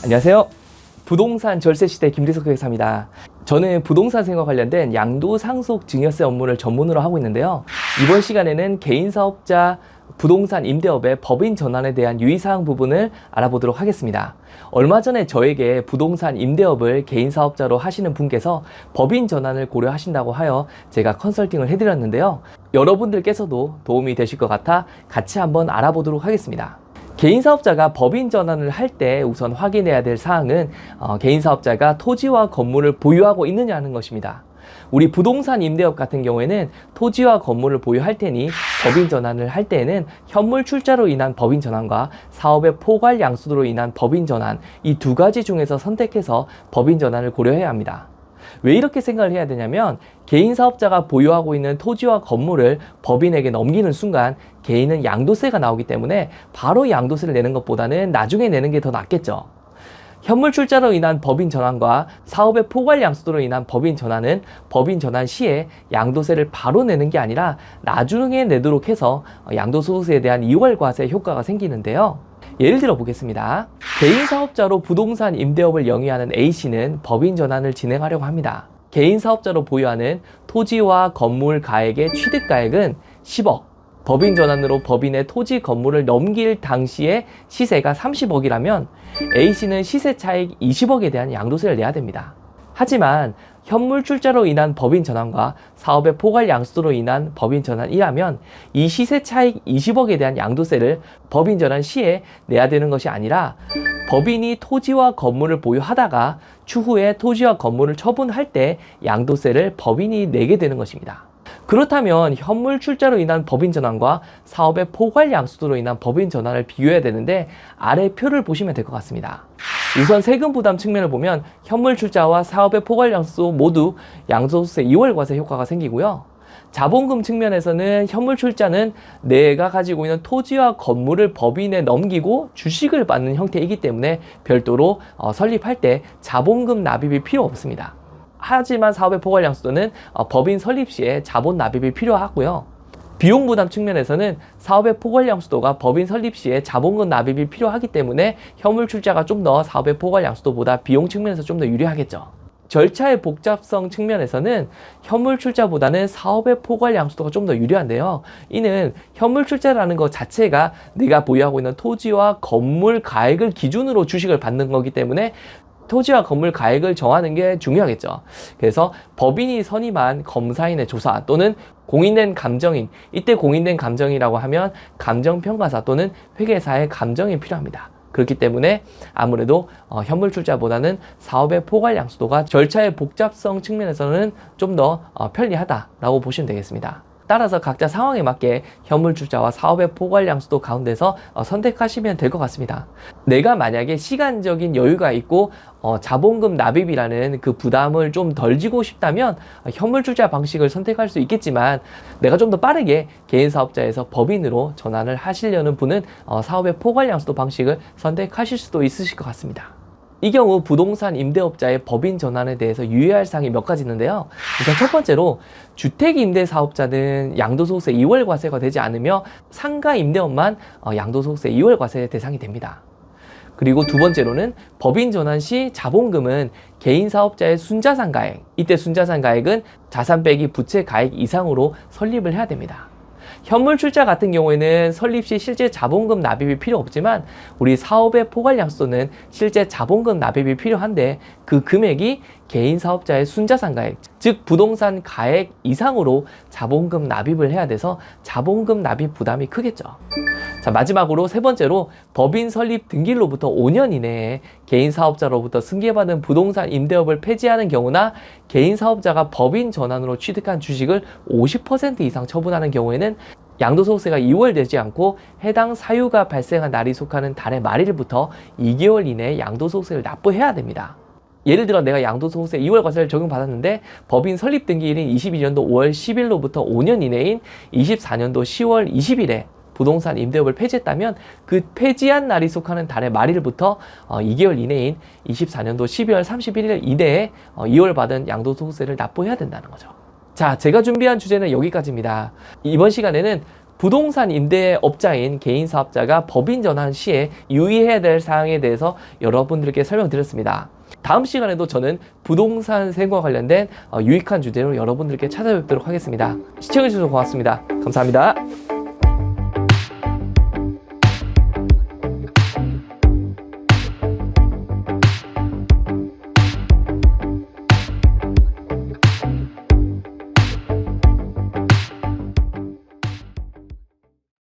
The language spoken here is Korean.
안녕하세요. 부동산 절세시대 김대석 회계사입니다. 저는 부동산 생활 관련된 양도상속 증여세 업무를 전문으로 하고 있는데요. 이번 시간에는 개인사업자 부동산 임대업의 법인 전환에 대한 유의사항 부분을 알아보도록 하겠습니다. 얼마 전에 저에게 부동산 임대업을 개인사업자로 하시는 분께서 법인 전환을 고려하신다고 하여 제가 컨설팅을 해드렸는데요. 여러분들께서도 도움이 되실 것 같아 같이 한번 알아보도록 하겠습니다. 개인사업자가 법인 전환을 할 때 우선 확인해야 될 사항은 개인사업자가 토지와 건물을 보유하고 있느냐 하는 것입니다. 우리 부동산 임대업 같은 경우에는 토지와 건물을 보유할 테니 법인 전환을 할 때에는 현물 출자로 인한 법인 전환과 사업의 포괄 양수로 인한 법인 전환, 이 두 가지 중에서 선택해서 법인 전환을 고려해야 합니다. 왜 이렇게 생각을 해야 되냐면, 개인 사업자가 보유하고 있는 토지와 건물을 법인에게 넘기는 순간 개인은 양도세가 나오기 때문에 바로 양도세를 내는 것보다는 나중에 내는 게 더 낫겠죠. 현물 출자로 인한 법인 전환과 사업의 포괄 양수로 인한 법인 전환은 법인 전환 시에 양도세를 바로 내는 게 아니라 나중에 내도록 해서 양도소득세에 대한 이월과세 효과가 생기는데요. 예를 들어 보겠습니다. 개인 사업자로 부동산 임대업을 영위하는 A씨는 법인 전환을 진행하려고 합니다. 개인 사업자로 보유하는 토지와 건물 가액의 취득가액은 10억, 법인 전환으로 법인의 토지 건물을 넘길 당시에 시세가 30억이라면 A씨는 시세 차익 20억에 대한 양도세를 내야 됩니다. 하지만 현물 출자로 인한 법인 전환과 사업의 포괄 양수로 인한 법인 전환이라면 이 시세 차익 20억에 대한 양도세를 법인 전환 시에 내야 되는 것이 아니라 법인이 토지와 건물을 보유하다가 추후에 토지와 건물을 처분할 때 양도세를 법인이 내게 되는 것입니다. 그렇다면 현물 출자로 인한 법인 전환과 사업의 포괄 양수로 인한 법인 전환을 비교해야 되는데, 아래 표를 보시면 될 것 같습니다. 우선 세금 부담 측면을 보면 현물 출자와 사업의 포괄 양수 모두 양도소득세 2월 과세 효과가 생기고요. 자본금 측면에서는 현물 출자는 내가 가지고 있는 토지와 건물을 법인에 넘기고 주식을 받는 형태이기 때문에 별도로 설립할 때 자본금 납입이 필요 없습니다. 하지만 사업의 포괄 양수도는 법인 설립 시에 자본 납입이 필요하고요. 비용 부담 측면에서는 사업의 포괄 양수도가 법인 설립 시에 자본금 납입이 필요하기 때문에 현물 출자가 좀 더 사업의 포괄 양수도보다 비용 측면에서 좀 더 유리하겠죠. 절차의 복잡성 측면에서는 현물 출자보다는 사업의 포괄 양수도가 좀 더 유리한데요. 이는 현물 출자라는 것 자체가 내가 보유하고 있는 토지와 건물 가액을 기준으로 주식을 받는 거기 때문에 토지와 건물 가액을 정하는 게 중요하겠죠. 그래서 법인이 선임한 검사인의 조사 또는 공인된 감정인, 이때 공인된 감정이라고 하면 감정평가사 또는 회계사의 감정이 필요합니다. 그렇기 때문에 아무래도 현물 출자보다는 사업의 포괄 양수도가 절차의 복잡성 측면에서는 좀 더 편리하다라고 보시면 되겠습니다. 따라서 각자 상황에 맞게 현물 출자와 사업의 포괄 양수도 가운데서 선택하시면 될 것 같습니다. 내가 만약에 시간적인 여유가 있고 자본금 납입이라는 그 부담을 좀 덜 지고 싶다면 현물 출자 방식을 선택할 수 있겠지만, 내가 좀 더 빠르게 개인 사업자에서 법인으로 전환을 하시려는 분은 사업의 포괄 양수도 방식을 선택하실 수도 있으실 것 같습니다. 이 경우 부동산 임대업자의 법인 전환에 대해서 유의할 사항이 몇 가지 있는데요. 우선 첫 번째로 주택임대사업자는 양도소득세 2월 과세가 되지 않으며 상가 임대업만 양도소득세 2월 과세 대상이 됩니다. 그리고 두 번째로는 법인 전환 시 자본금은 개인 사업자의 순자산 가액, 이때 순자산 가액은 자산 빼기 부채 가액 이상으로 설립을 해야 됩니다. 현물 출자 같은 경우에는 설립 시 실제 자본금 납입이 필요 없지만 우리 사업의 포괄 양수도는 실제 자본금 납입이 필요한데 그 금액이 개인 사업자의 순자산 가액, 즉 부동산 가액 이상으로 자본금 납입을 해야 돼서 자본금 납입 부담이 크겠죠. 자, 마지막으로 세 번째로 법인 설립 등기일로부터 5년 이내에 개인 사업자로부터 승계받은 부동산 임대업을 폐지하는 경우나 개인 사업자가 법인 전환으로 취득한 주식을 50% 이상 처분하는 경우에는 양도소득세가 2월 되지 않고 해당 사유가 발생한 날이 속하는 달의 말일부터 2개월 이내에 양도소득세를 납부해야 됩니다. 예를 들어 내가 양도소득세 2월 과세를 적용받았는데 법인 설립 등기일인 22년도 5월 10일로부터 5년 이내인 24년도 10월 20일에 부동산 임대업을 폐지했다면 그 폐지한 날이 속하는 달의 말일부터 2개월 이내인 24년도 12월 31일 이내에 2월 받은 양도소득세를 납부해야 된다는 거죠. 자, 제가 준비한 주제는 여기까지입니다. 이번 시간에는 부동산 임대업자인 개인 사업자가 법인 전환 시에 유의해야 될 사항에 대해서 여러분들께 설명드렸습니다. 다음 시간에도 저는 부동산 세금과 관련된 유익한 주제로 여러분들께 찾아뵙도록 하겠습니다. 시청해주셔서 고맙습니다. 감사합니다.